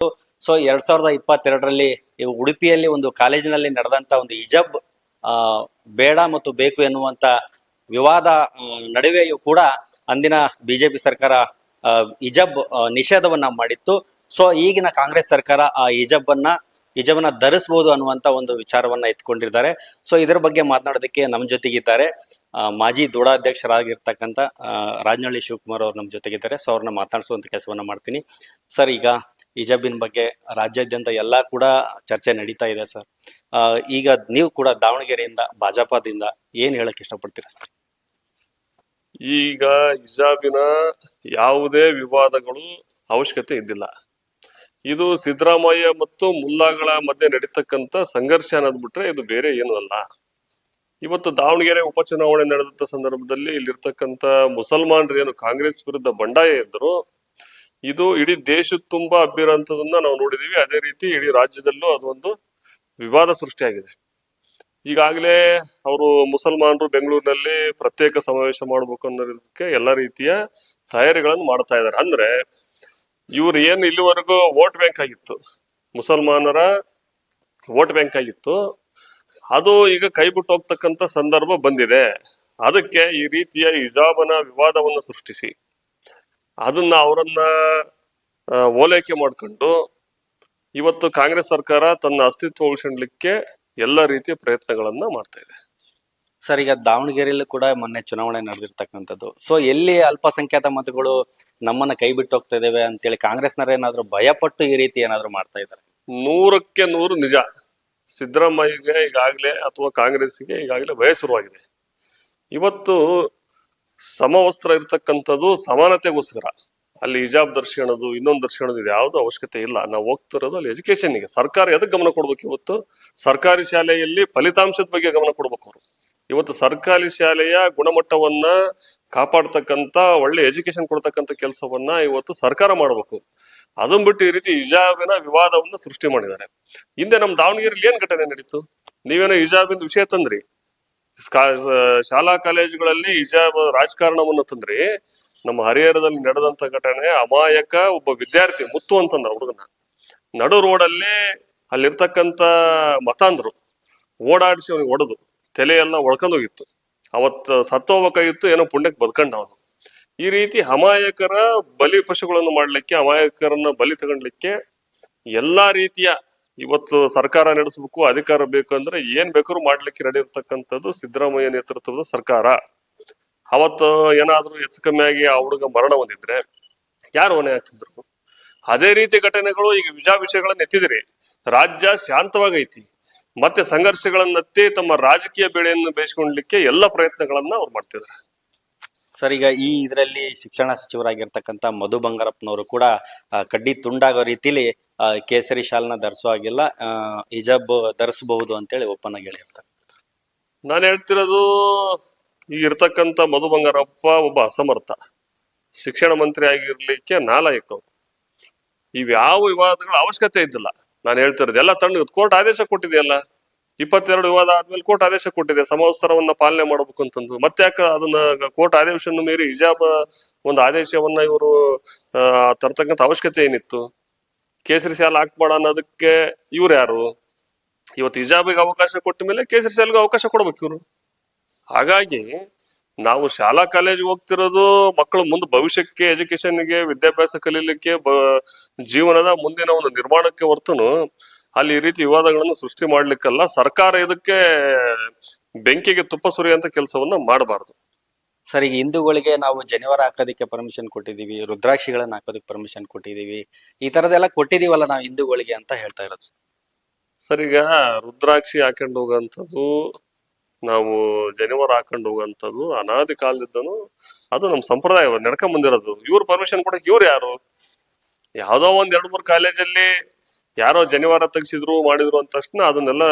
So 2022ರಲ್ಲಿ ಉಡುಪಿಯಲ್ಲಿ ಒಂದು ಕಾಲೇಜಿನಲ್ಲಿ ನಡೆದಂತ ಒಂದು ಹಿಜಾಬ್ ಬೇಡ ಮತ್ತು ಬೇಕು ಎನ್ನುವಂತ ವಿವಾದ ನಡುವೆಯೂ ಕೂಡ ಅಂದಿನ ಬಿಜೆಪಿ ಸರ್ಕಾರ ಹಿಜಾಬ್ ನಿಷೇಧವನ್ನ ಮಾಡಿತ್ತು. ಸೊ ಈಗಿನ ಕಾಂಗ್ರೆಸ್ ಸರ್ಕಾರ ಆ ಹಿಜಾಬನ್ನ ಧರಿಸಬಹುದು ಅನ್ನುವಂತ ಒಂದು ವಿಚಾರವನ್ನ ಎತ್ಕೊಂಡಿದ್ದಾರೆ. ಸೊ ಇದರ ಬಗ್ಗೆ ಮಾತನಾಡೋದಕ್ಕೆ ನಮ್ಮ ಜೊತೆಗಿದ್ದಾರೆ ಮಾಜಿ ದೂಢಾಧ್ಯಕ್ಷರಾಗಿರ್ತಕ್ಕಂಥ ರಾಜನಹಳ್ಳಿ ಶಿವಕುಮಾರ್ ಅವರು ನಮ್ಮ ಜೊತೆಗಿದ್ದಾರೆ. ಸೊ ಅವ್ರನ್ನ ಮಾತಾಡಿಸುವಂತ ಕೆಲಸವನ್ನ ಮಾಡ್ತೀನಿ. ಸರ್, ಈಗ ಹಿಜಾಬಿನ ಬಗ್ಗೆ ರಾಜ್ಯಾದ್ಯಂತ ಎಲ್ಲ ಕೂಡ ಚರ್ಚೆ ನಡೀತಾ ಇದೆ ಸರ್. ಈಗ ನೀವು ಕೂಡ ದಾವಣಗೆರೆಯಿಂದ ಭಾಜಪದಿಂದ ಏನ್ ಹೇಳಕ್ ಇಷ್ಟಪಡ್ತೀರಾ ಸರ್? ಈಗ ಹಿಜಾಬಿನ ಯಾವುದೇ ವಿವಾದಗಳು ಅವಶ್ಯಕತೆ ಇದ್ದಿಲ್ಲ. ಇದು ಸಿದ್ದರಾಮಯ್ಯ ಮತ್ತು ಮುಲ್ಲಾಗಳ ಮಧ್ಯೆ ನಡೀತಕ್ಕಂಥ ಸಂಘರ್ಷ ಅನ್ನೋದ್ಬಿಟ್ರೆ ಇದು ಬೇರೆ ಏನೂ ಅಲ್ಲ. ಇವತ್ತು ದಾವಣಗೆರೆ ಉಪಚುನಾವಣೆ ನಡೆದಂತ ಸಂದರ್ಭದಲ್ಲಿ ಇಲ್ಲಿರ್ತಕ್ಕಂಥ ಮುಸಲ್ಮಾನರು ಏನು ಕಾಂಗ್ರೆಸ್ ವಿರುದ್ಧ ಬಂಡಾಯ ಇದ್ರು, ಇದು ಇಡೀ ದೇಶದ ತುಂಬಾ ಹಬ್ಬಿರೋಂಥದನ್ನ ನಾವು ನೋಡಿದೀವಿ. ಅದೇ ರೀತಿ ಇಡೀ ರಾಜ್ಯದಲ್ಲೂ ಅದೊಂದು ವಿವಾದ ಸೃಷ್ಟಿಯಾಗಿದೆ. ಈಗಾಗಲೇ ಅವರು ಮುಸಲ್ಮಾನರು ಬೆಂಗಳೂರಿನಲ್ಲಿ ಪ್ರತ್ಯೇಕ ಸಮಾವೇಶ ಮಾಡ್ಬೇಕು ಅನ್ನೋದಕ್ಕೆ ಎಲ್ಲ ರೀತಿಯ ತಯಾರಿಗಳನ್ನು ಮಾಡ್ತಾ ಇದ್ದಾರೆ. ಅಂದ್ರೆ ಇವ್ರು ಏನು ಇಲ್ಲಿವರೆಗೂ ವೋಟ್ ಬ್ಯಾಂಕ್ ಆಗಿತ್ತು, ಮುಸಲ್ಮಾನರ ವೋಟ್ ಬ್ಯಾಂಕ್ ಆಗಿತ್ತು, ಅದು ಈಗ ಕೈ ಬಿಟ್ಟು ಹೋಗ್ತಕ್ಕಂಥ ಸಂದರ್ಭ ಬಂದಿದೆ. ಅದಕ್ಕೆ ಈ ರೀತಿಯ ಹಿಜಾಬನ ವಿವಾದವನ್ನು ಸೃಷ್ಟಿಸಿ ಅದನ್ನ ಅವರನ್ನ ಓಲೈಕೆ ಮಾಡ್ಕೊಂಡು ಇವತ್ತು ಕಾಂಗ್ರೆಸ್ ಸರ್ಕಾರ ತನ್ನ ಅಸ್ತಿತ್ವ ಉಳಿಸಲಿಕ್ಕೆ ಎಲ್ಲ ರೀತಿಯ ಪ್ರಯತ್ನಗಳನ್ನ ಮಾಡ್ತಾ ಇದೆ. ಸರ್, ಈಗ ದಾವಣಗೆರೆಯಲ್ಲೂ ಕೂಡ ಮೊನ್ನೆ ಚುನಾವಣೆ ನಡೆದಿರ್ತಕ್ಕಂಥದ್ದು. ಸೊ ಎಲ್ಲಿ ಅಲ್ಪಸಂಖ್ಯಾತ ಮತಗಳು ನಮ್ಮನ್ನ ಕೈ ಬಿಟ್ಟು ಹೋಗ್ತಾ ಇದಾವೆ ಅಂತೇಳಿ ಕಾಂಗ್ರೆಸ್ನವ್ರು ಏನಾದ್ರು ಭಯಪಟ್ಟು ಈ ರೀತಿ ಏನಾದ್ರು ಮಾಡ್ತಾ ಇದ್ದಾರೆ? 100ಕ್ಕೆ 100 ನಿಜ. ಸಿದ್ದರಾಮಯ್ಯಗೆ ಈಗಾಗಲೇ ಅಥವಾ ಕಾಂಗ್ರೆಸ್ಗೆ ಈಗಾಗಲೇ ಭಯ ಶುರುವಾಗಿದೆ. ಇವತ್ತು ಸಮವಸ್ತ್ರ ಇರ್ತಕ್ಕಂಥದ್ದು ಸಮಾನತೆಗೋಸ್ಕರ. ಅಲ್ಲಿ ಹಿಜಾಬ್ ಧರಿಸ್ಕೊಳ್ಳೋದು ಇನ್ನೊಂದು ಧರಿಸ್ಕೊಳ್ಳೋದು ಇದು ಯಾವುದು ಅವಶ್ಯಕತೆ ಇಲ್ಲ. ನಾವು ಹೋಗ್ತಿರೋದು ಅಲ್ಲಿ ಎಜುಕೇಶನ್ಗೆ. ಸರ್ಕಾರ ಎದಕ್ಕೆ ಗಮನ ಕೊಡ್ಬೇಕು? ಇವತ್ತು ಸರ್ಕಾರಿ ಶಾಲೆಯಲ್ಲಿ ಫಲಿತಾಂಶದ ಬಗ್ಗೆ ಗಮನ ಕೊಡ್ಬೇಕು ಅವರು. ಇವತ್ತು ಸರ್ಕಾರಿ ಶಾಲೆಯ ಗುಣಮಟ್ಟವನ್ನ ಕಾಪಾಡ್ತಕ್ಕಂಥ ಒಳ್ಳೆ ಎಜುಕೇಶನ್ ಕೊಡ್ತಕ್ಕಂಥ ಕೆಲಸವನ್ನ ಇವತ್ತು ಸರ್ಕಾರ ಮಾಡಬೇಕು. ಅದನ್ನ ಬಿಟ್ಟು ಈ ರೀತಿ ಹಿಜಾಬಿನ ವಿವಾದವನ್ನ ಸೃಷ್ಟಿ ಮಾಡಿದ್ದಾರೆ. ಹಿಂದೆ ನಮ್ಮ ದಾವಣಗೆರೆಯಲ್ಲಿ ಏನ್ ಘಟನೆ ನಡೀತು? ನೀವೇನೋ ಹಿಜಾಬಿನ ವಿಷಯ ತಂದ್ರಿ, ಶಾಲಾ ಕಾಲೇಜುಗಳಲ್ಲಿ ಹಿಜಾಬ್ ರಾಜಕಾರಣವನ್ನು ತಂದ್ರಿ. ನಮ್ಮ ಹರಿಹರದಲ್ಲಿ ನಡೆದಂತ ಘಟನೆ, ಅಮಾಯಕ ಒಬ್ಬ ವಿದ್ಯಾರ್ಥಿ ಮುತ್ತು ಅಂತಂದ್ರ ಹುಡುಗನ ನಡು ರೋಡಲ್ಲಿ ಅಲ್ಲಿರ್ತಕ್ಕಂಥ ಮತಾಂಧರು ಓಡಾಡಿಸಿ ಅವನಿಗೆ ಹೊಡೆದು ತಲೆಯೆಲ್ಲ ಒಳ್ಕೊಂಡೋಗಿತ್ತು. ಅವತ್ತು ಸತ್ತೋಗ್ಬೇಕಾಗಿತ್ತು, ಏನೋ ಪುಣ್ಯಕ್ಕೆ ಬದುಕಂಡ ಅವನು. ಈ ರೀತಿ ಅಮಾಯಕರ ಬಲಿ ಪಶುಗಳನ್ನು ಮಾಡ್ಲಿಕ್ಕೆ, ಅಮಾಯಕರನ್ನ ಬಲಿ ತಗೊಂಡ್ಲಿಕ್ಕೆ ಎಲ್ಲಾ ರೀತಿಯ ಇವತ್ತು ಸರ್ಕಾರ ನಡೆಸಬೇಕು, ಅಧಿಕಾರ ಬೇಕು ಅಂದ್ರೆ ಏನ್ ಬೇಕಾದ್ರೂ ಮಾಡ್ಲಿಕ್ಕೆ ರೆಡಿ ಇರ್ತಕ್ಕಂಥದ್ದು ಸಿದ್ದರಾಮಯ್ಯ ನೇತೃತ್ವದ ಸರ್ಕಾರ. ಅವತ್ತು ಏನಾದ್ರೂ ಹೆಚ್ಚು ಕಮ್ಮಿ ಆಗಿ ಆ ಹುಡುಗ ಮರಣ ಹೊಂದಿದ್ರೆ ಯಾರು ಹೊಣೆ ಹಾಕ್ತಿದ್ರು? ಅದೇ ರೀತಿ ಘಟನೆಗಳು ಈಗ ವಿಷಯಗಳನ್ನ ಎತ್ತಿದ್ರಿ. ರಾಜ್ಯ ಶಾಂತವಾಗೈತಿ, ಮತ್ತೆ ಸಂಘರ್ಷಗಳನ್ನತ್ತಿ ತಮ್ಮ ರಾಜಕೀಯ ಬೆಳೆಯನ್ನು ಬೇಯಿಸ್ಕೊಳ್ಲಿಕ್ಕೆ ಎಲ್ಲ ಪ್ರಯತ್ನಗಳನ್ನ ಅವ್ರು ಮಾಡ್ತಿದ್ದಾರೆ. ಸರ್, ಈಗ ಈ ಇದರಲ್ಲಿ ಶಿಕ್ಷಣ ಸಚಿವರಾಗಿರ್ತಕ್ಕಂಥ ಮಧು ಬಂಗಾರಪ್ಪನವರು ಕೂಡ ಕಡ್ಡಿ ತುಂಡಾಗೋ ರೀತಿಲಿ ಕೇಸರಿ ಶಾಲನ್ನ ಧರಿಸೋ ಹಾಗಿಲ್ಲ, ಹಿಜಾಬ್ ಧರಿಸಬಹುದು ಅಂತೇಳಿ ಓಪನ್ ಆಗಿ ಹೇಳಿರ್ತಾರೆ. ನಾನು ಹೇಳ್ತಿರೋದು, ಈಗ ಇರ್ತಕ್ಕಂಥ ಮಧು ಬಂಗಾರಪ್ಪ ಒಬ್ಬ ಅಸಮರ್ಥ ಶಿಕ್ಷಣ ಮಂತ್ರಿ ಆಗಿರ್ಲಿಕ್ಕೆ ನಾಲಾಯಕ. ಇವ್ಯಾವ ವಿವಾದಗಳ ಅವಶ್ಯಕತೆ ಇದ್ದಿಲ್ಲ. ನಾನು ಹೇಳ್ತಿರೋದು ಎಲ್ಲ ತಣ್ಣಗೆ ಕೋರ್ಟ್ ಆದೇಶ ಕೊಟ್ಟಿದೆಯಲ್ಲ. 22 ವಿವಾದ ಆದ್ಮೇಲೆ ಕೋರ್ಟ್ ಆದೇಶ ಕೊಟ್ಟಿದೆ ಸಮವಸ್ತ್ರವನ್ನ ಪಾಲನೆ ಮಾಡ್ಬೇಕು ಅಂತಂದು. ಮತ್ತೆ ಯಾಕೆ ಅದನ್ನ ಕೋರ್ಟ್ ಆದೇಶವನ್ನು ಮೀರಿ ಹಿಜಾಬ್ ಒಂದು ಆದೇಶವನ್ನ ಇವರು ತರ್ತಕ್ಕಂಥ ಅವಶ್ಯಕತೆ ಏನಿತ್ತು? ಕೇಸರಿ ಶಾಲೆ ಹಾಕ್ಬೇಡ ಅನ್ನೋದಕ್ಕೆ ಇವ್ರು ಯಾರು? ಇವತ್ತು ಹಿಜಾಬಿಗೆ ಅವಕಾಶ ಕೊಟ್ಟ ಮೇಲೆ ಕೇಸರಿ ಶಾಲೆಗೆ ಅವಕಾಶ ಕೊಡ್ಬೇಕು ಇವರು. ಹಾಗಾಗಿ ನಾವು ಶಾಲಾ ಕಾಲೇಜಿಗೆ ಹೋಗ್ತಿರೋದು ಮಕ್ಕಳು ಮುಂದೆ ಭವಿಷ್ಯಕ್ಕೆ, ಎಜುಕೇಶನ್ಗೆ, ವಿದ್ಯಾಭ್ಯಾಸ ಕಲೀಲಿಕ್ಕೆ, ಜೀವನದ ಮುಂದಿನ ಒಂದು ನಿರ್ಮಾಣಕ್ಕೆ ಹೊರತುನು ಅಲ್ಲಿ ಈ ರೀತಿ ವಿವಾದಗಳನ್ನು ಸೃಷ್ಟಿ ಮಾಡ್ಲಿಕ್ಕಲ್ಲ. ಸರ್ಕಾರ ಇದಕ್ಕೆ ಬೆಂಕಿಗೆ ತುಪ್ಪ ಸುರಿಯುವಂತ ಕೆಲಸವನ್ನ ಮಾಡಬಾರ್ದು. ಸರ್, ಈಗ ಹಿಂದೂಗಳಿಗೆ ನಾವು ಜನಿವಾರ ಹಾಕೋದಕ್ಕೆ ಪರ್ಮಿಷನ್ ಕೊಟ್ಟಿದೀವಿ, ರುದ್ರಾಕ್ಷಿಗಳನ್ನ ಹಾಕೋದಕ್ಕೆ ಪರ್ಮಿಷನ್ ಕೊಟ್ಟಿದೀವಿ, ಈ ತರದೆಲ್ಲ ಕೊಟ್ಟಿದೀವಲ್ಲ ನಾವು ಹಿಂದೂಗಳಿಗೆ ಅಂತ ಹೇಳ್ತಾ ಇರೋದು. ಸರ್, ಈಗ ರುದ್ರಾಕ್ಷಿ ಹಾಕೊಂಡು ಹೋಗುವಂಥದ್ದು, ನಾವು ಜನಿವಾರ ಹಾಕೊಂಡು ಹೋಗುವಂಥದ್ದು ಅನಾದಿ ಕಾಲದಿಂದನು ಅದು ನಮ್ಮ ಸಂಪ್ರದಾಯ ನಡ್ಕೊಂಡ್ ಬಂದಿರೋದು. ಇವ್ರು ಪರ್ಮಿಷನ್ ಕೊಡಕ್ಕೆ ಇವ್ರು ಯಾರು? ಯಾವ್ದೋ ಒಂದ್ 2-3 ಕಾಲೇಜಲ್ಲಿ ಯಾರೋ ಜನಿವಾರ ತೆಗ್ಸಿದ್ರು ಮಾಡಿದ್ರು ಅಂತ ತಕ್ಷಣ ಅದನ್ನೆಲ್ಲ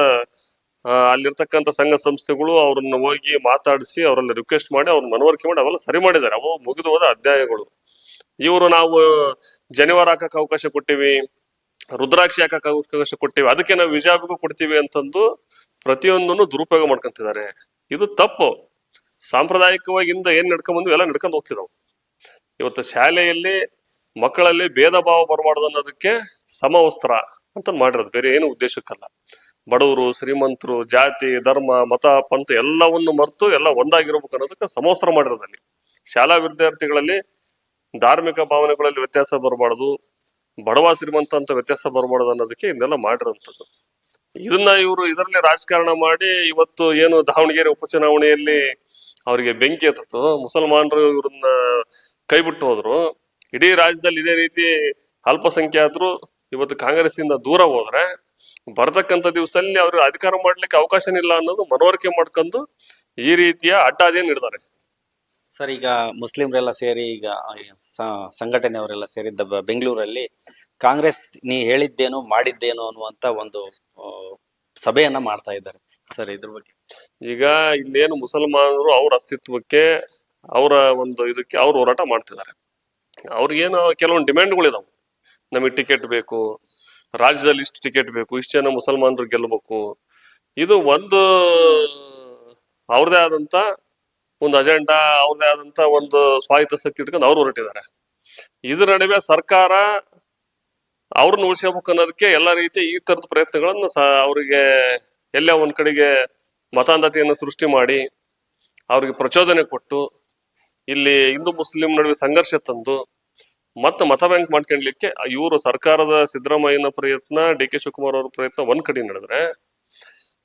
ಅಲ್ಲಿರ್ತಕ್ಕಂಥ ಸಂಘ ಸಂಸ್ಥೆಗಳು ಅವ್ರನ್ನ ಹೋಗಿ ಮಾತಾಡಿಸಿ ಅವರೆಲ್ಲ ರಿಕ್ವೆಸ್ಟ್ ಮಾಡಿ ಅವ್ರ ಮನವರಿಕೆ ಮಾಡಿ ಅವೆಲ್ಲ ಸರಿ ಮಾಡಿದ್ದಾರೆ. ಅವು ಮುಗಿದು ಹೋದ ಅಧ್ಯಾಯಗಳು. ಇವರು ನಾವು ಜನಿವಾರ ಹಾಕಕ್ ಅವಕಾಶ ಕೊಟ್ಟಿವಿ, ರುದ್ರಾಕ್ಷಿ ಹಾಕಕ್ ಅವಕಾಶ ಕೊಟ್ಟಿವಿ, ಅದಕ್ಕೆ ನಾವು ಹಿಜಾಬಿಗೂ ಕೊಡ್ತೀವಿ ಅಂತಂದು ಪ್ರತಿಯೊಂದನ್ನು ದುರುಪಯೋಗ ಮಾಡ್ಕೊಂತಿದ್ದಾರೆ. ಇದು ತಪ್ಪು. ಸಾಂಪ್ರದಾಯಿಕವಾಗಿ ಏನ್ ನಡ್ಕೊಂಡ್ ಬಂದ್ವಿ ಎಲ್ಲ ನಡ್ಕೊಂಡು ಹೋಗ್ತಿದಾವ್. ಇವತ್ತು ಶಾಲೆಯಲ್ಲಿ ಮಕ್ಕಳಲ್ಲಿ ಭೇದ ಭಾವ ಬರಬಾರ್ದು ಅನ್ನೋದಕ್ಕೆ ಸಮವಸ್ತ್ರ ಅಂತ ಮಾಡಿರೋದು, ಬೇರೆ ಏನು ಉದ್ದೇಶಕ್ಕಲ್ಲ. ಬಡವರು ಶ್ರೀಮಂತರು ಜಾತಿ ಧರ್ಮ ಮತ ಪಂಥ ಎಲ್ಲವನ್ನು ಮರೆತು ಎಲ್ಲ ಒಂದಾಗಿರ್ಬೇಕು ಅನ್ನೋದಕ್ಕೆ ಸಮವಸ್ತ್ರ ಮಾಡಿರೋದಲ್ಲಿ. ಶಾಲಾ ವಿದ್ಯಾರ್ಥಿಗಳಲ್ಲಿ ಧಾರ್ಮಿಕ ಭಾವನೆಗಳಲ್ಲಿ ವ್ಯತ್ಯಾಸ ಬರಬಾರ್ದು, ಬಡವ ಶ್ರೀಮಂತ ಅಂತ ವ್ಯತ್ಯಾಸ ಬರಬಾರ್ದು ಅನ್ನೋದಕ್ಕೆ ಇದನ್ನೆಲ್ಲ ಮಾಡಿರೋಂಥದ್ದು. ಇದನ್ನ ಇವರು ಇದರಲ್ಲಿ ರಾಜಕಾರಣ ಮಾಡಿ ಇವತ್ತು ಏನು ದಾವಣಗೆರೆ ಉಪಚುನಾವಣೆಯಲ್ಲಿ ಅವರಿಗೆ ಬೆಂಕಿ ಹತ್ತಿತು, ಮುಸಲ್ಮಾನರು ಇವ್ರನ್ನ ಕೈ ಬಿಟ್ಟು ಹೋದ್ರು. ಇಡೀ ರಾಜ್ಯದಲ್ಲಿ ಇದೇ ರೀತಿ ಅಲ್ಪಸಂಖ್ಯಾತರು ಇವತ್ತು ಕಾಂಗ್ರೆಸ್ ಇಂದ ದೂರ ಹೋದ್ರೆ ಬರ್ತಕ್ಕಂಥ ದಿವಸದಲ್ಲಿ ಅವ್ರಿಗೆ ಅಧಿಕಾರ ಮಾಡ್ಲಿಕ್ಕೆ ಅವಕಾಶನೇ ಇಲ್ಲ ಅನ್ನೋದು ಮನವರಿಕೆ ಮಾಡ್ಕೊಂಡು ಈ ರೀತಿಯ ಅಡ್ಡಾದಿಯನ್ನು ಇಡ್ತಾರೆ. ಸರ್, ಈಗ ಮುಸ್ಲಿಮ್ರೆಲ್ಲ ಸೇರಿ ಈಗ ಸಂಘಟನೆಯವರೆಲ್ಲ ಸೇರಿದ್ದ ಬೆಂಗಳೂರಲ್ಲಿ ಕಾಂಗ್ರೆಸ್ ನೀ ಹೇಳಿದ್ದೇನು ಮಾಡಿದ್ದೇನು ಅನ್ನುವಂತ ಒಂದು ಸಭೆಯನ್ನ ಮಾಡ್ತಾ ಇದ್ದಾರೆ. ಸರ್, ಇದ್ರ ಬಗ್ಗೆ ಈಗ ಇಲ್ಲೇನು ಮುಸಲ್ಮಾನರು ಅವ್ರ ಅಸ್ತಿತ್ವಕ್ಕೆ ಅವರ ಒಂದು ಇದಕ್ಕೆ ಅವ್ರು ಹೋರಾಟ ಮಾಡ್ತಿದ್ದಾರೆ. ಅವ್ರಿಗೇನು ಕೆಲವೊಂದು ಡಿಮ್ಯಾಂಡ್ಗಳಿದಾವೆ. ನಮಗೆ ಟಿಕೆಟ್ ಬೇಕು, ರಾಜ್ಯದಲ್ಲಿ ಇಷ್ಟು ಟಿಕೆಟ್ ಬೇಕು, ಇಷ್ಟು ಜನ ಮುಸಲ್ಮಾನರು ಗೆಲ್ಲಬೇಕು. ಇದು ಒಂದು ಅವ್ರದೇ ಆದಂತ ಒಂದು ಅಜೆಂಡಾ, ಅವ್ರದೇ ಆದಂತ ಒಂದು ಸ್ವಾಯತ್ತಸಕ್ತಿ ಇಟ್ಕೊಂಡು ಅವ್ರು ಹೊರಟಿದ್ದಾರೆ. ಇದ್ರ ನಡುವೆ ಸರ್ಕಾರ ಅವ್ರನ್ನ ಉಳಿಸ್ಕೋಬೇಕು ಅನ್ನೋದಕ್ಕೆ ಎಲ್ಲ ರೀತಿಯ ಈ ತರದ ಪ್ರಯತ್ನಗಳನ್ನು ಅವರಿಗೆ ಎಲ್ಲೇ ಒಂದ್ ಕಡೆಗೆ ಮತಾಂಧತೆಯನ್ನು ಸೃಷ್ಟಿ ಮಾಡಿ ಅವ್ರಿಗೆ ಪ್ರಚೋದನೆ ಕೊಟ್ಟು ಇಲ್ಲಿ ಹಿಂದೂ ಮುಸ್ಲಿಂ ನಡುವೆ ಸಂಘರ್ಷ ತಂದು ಮತ್ತೆ ಮತ ಬ್ಯಾಂಕ್ ಮಾಡ್ಕೊಳ್ಲಿಕ್ಕೆ ಇವರು ಸರ್ಕಾರದ ಸಿದ್ದರಾಮಯ್ಯನ ಪ್ರಯತ್ನ, ಡಿ ಕೆ ಶಿವಕುಮಾರ್ ಅವ್ರ ಪ್ರಯತ್ನ ಒಂದ್ ಕಡೆ ನಡೆದ್ರೆ,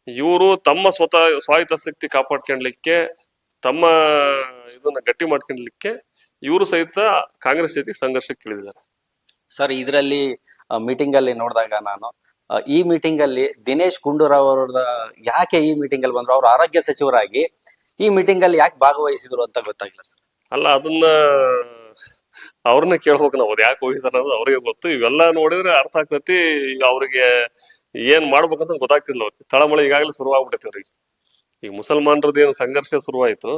ಇವರು ತಮ್ಮ ಸ್ವಾಯತ್ತಸಕ್ತಿ ಕಾಪಾಡ್ಕೊಳ್ಲಿಕ್ಕೆ, ತಮ್ಮ ಇದನ್ನ ಗಟ್ಟಿ ಮಾಡ್ಕೊಳ್ಲಿಕ್ಕೆ ಇವರು ಸಹಿತ ಕಾಂಗ್ರೆಸ್ ಜೊತೆ ಸಂಘರ್ಷಕ್ಕೆ ಇಳಿದಿದ್ದಾರೆ. ಸರ್, ಇದರಲ್ಲಿ ಮೀಟಿಂಗ್ ಅಲ್ಲಿ ನೋಡಿದಾಗ ನಾನು ಈ ಮೀಟಿಂಗ್ ಅಲ್ಲಿ ದಿನೇಶ್ ಗುಂಡೂರಾವ್ ಅವರ ಯಾಕೆ ಈ ಮೀಟಿಂಗ್ ಅಲ್ಲಿ ಬಂದ್ರು, ಅವ್ರು ಆರೋಗ್ಯ ಸಚಿವರಾಗಿ ಈ ಮೀಟಿಂಗ್ ಅಲ್ಲಿ ಯಾಕೆ ಭಾಗವಹಿಸಿದ್ರು ಅಂತ ಗೊತ್ತಾಗಿಲ್ಲ ಸರ್. ಅಲ್ಲ, ಅದನ್ನ ಅವ್ರನ್ನ ಕೇಳ್ಬೇಕು ನಾವು, ಯಾಕೆ ಹೋಗಿದಾರ ಅನ್ನೋದು ಅವ್ರಿಗೆ ಗೊತ್ತು. ಇವೆಲ್ಲ ನೋಡಿದ್ರೆ ಅರ್ಥ ಆಗ್ತೈತಿ. ಈಗ ಅವ್ರಿಗೆ ಏನ್ ಮಾಡ್ಬೇಕಂತ ಗೊತ್ತಾಗ್ತಿಲ್ಲ. ಅವ್ರಿಗೆ ತಳಮಳ ಈಗಾಗಲೇ ಶುರುವಾಗ್ಬಿಟ್ಟೈತಿ. ಅವ್ರಿಗೆ ಈಗ ಮುಸಲ್ಮಾನರದ್ದು ಏನು ಸಂಘರ್ಷ ಶುರುವಾಯ್ತು,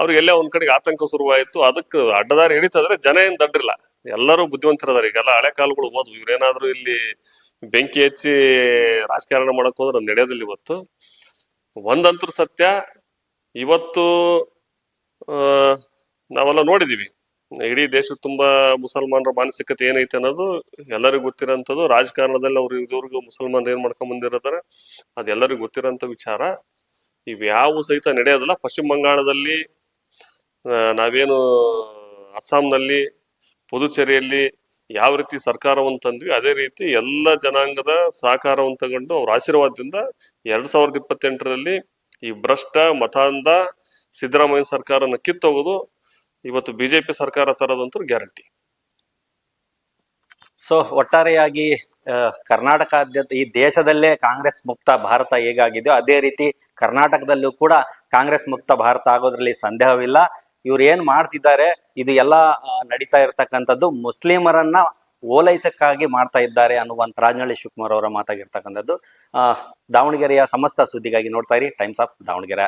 ಅವ್ರಿಗೆ ಎಲ್ಲೇ ಒಂದ್ ಕಡೆಗೆ ಆತಂಕ ಶುರುವಾಯ್ತು. ಅದಕ್ಕೆ ಅಡ್ಡದಾರಿ ಹಿಡಿತಂದ್ರೆ ಜನ ಏನ್ ದಡ್ರಿಲ್ಲ, ಎಲ್ಲರೂ ಬುದ್ಧಿವಂತರದಾರ. ಈಗೆಲ್ಲ ಹಳೆ ಕಾಲಗಳು ಹೋದ್ವು. ಇವ್ರೇನಾದ್ರು ಇಲ್ಲಿ ಬೆಂಕಿ ಹಚ್ಚಿ ರಾಜಕಾರಣ ಮಾಡಕ್ ಹೋದ್ರೆ ಅದು ನಡೆಯೋದಿಲ್ಲ. ಇವತ್ತು ಒಂದಂತೂ ಸತ್ಯ, ಇವತ್ತು ನಾವೆಲ್ಲ ನೋಡಿದೀವಿ ಇಡೀ ದೇಶದ ತುಂಬಾ ಮುಸಲ್ಮಾನರ ಮಾನಸಿಕತೆ ಏನೈತೆ ಅನ್ನೋದು ಎಲ್ಲರಿಗೂ ಗೊತ್ತಿರೋಂಥದ್ದು. ರಾಜಕಾರಣದಲ್ಲಿ ಅವ್ರು ಇದುವರೆಗೂ ಮುಸಲ್ಮಾನರು ಏನ್ ಮಾಡ್ಕೊಂಡ್ ಬಂದಿರ್ತಾರೆ ಅದೆಲ್ಲರಿಗೂ ಗೊತ್ತಿರೋಂಥ ವಿಚಾರ. ಇವ್ಯಾವು ಸಹಿತ ನಡೆಯೋದಿಲ್ಲ. ಪಶ್ಚಿಮ ಬಂಗಾಳದಲ್ಲಿ ನಾವೇನು ಅಸ್ಸಾಂನಲ್ಲಿ ಪುದುಚೇರಿಯಲ್ಲಿ ಯಾವ ರೀತಿ ಸರ್ಕಾರವನ್ನು ತಂದ್ವಿ, ಅದೇ ರೀತಿ ಎಲ್ಲ ಜನಾಂಗದ ಸಹಕಾರವನ್ನು ತಗೊಂಡು ಅವ್ರ ಆಶೀರ್ವಾದದಿಂದ 2028ರಲ್ಲಿ ಈ ಭ್ರಷ್ಟ ಮತಾಂಧ ಸಿದ್ದರಾಮಯ್ಯ ಸರ್ಕಾರನ ಕಿತ್ತೋಗೋದು ಇವತ್ತು ಬಿಜೆಪಿ ಸರ್ಕಾರ ತರೋದಂತೂ ಗ್ಯಾರಂಟಿ. ಸೊ ಒಟ್ಟಾರೆಯಾಗಿ ಕರ್ನಾಟಕಾದ್ಯಂತ ಈ ದೇಶದಲ್ಲೇ ಕಾಂಗ್ರೆಸ್ ಮುಕ್ತ ಭಾರತ ಹೇಗಾಗಿದೆಯೋ ಅದೇ ರೀತಿ ಕರ್ನಾಟಕದಲ್ಲೂ ಕೂಡ ಕಾಂಗ್ರೆಸ್ ಮುಕ್ತ ಭಾರತ ಆಗೋದ್ರಲ್ಲಿ ಸಂದೇಹವಿಲ್ಲ. ಇವ್ರು ಏನ್ ಮಾಡ್ತಿದ್ದಾರೆ ಇದು ಎಲ್ಲ ನಡೀತಾ ಇರ್ತಕ್ಕಂಥದ್ದು ಮುಸ್ಲಿಮರನ್ನ ಓಲೈಸಕ್ಕಾಗಿ ಮಾಡ್ತಾ ಇದ್ದಾರೆ ಅನ್ನುವಂತ ರಾಜನಹಳ್ಳಿ ಶಿವಕುಮಾರ್ ಅವರ ಮಾತಾಗಿರ್ತಕ್ಕಂಥದ್ದು. ದಾವಣಗೆರೆಯ ಸಮಸ್ತ ಸುದ್ದಿಗಾಗಿ ನೋಡ್ತಾ ಇರಿ ಟೈಮ್ಸ್ ಆಫ್ ದಾವಣಗೆರೆ.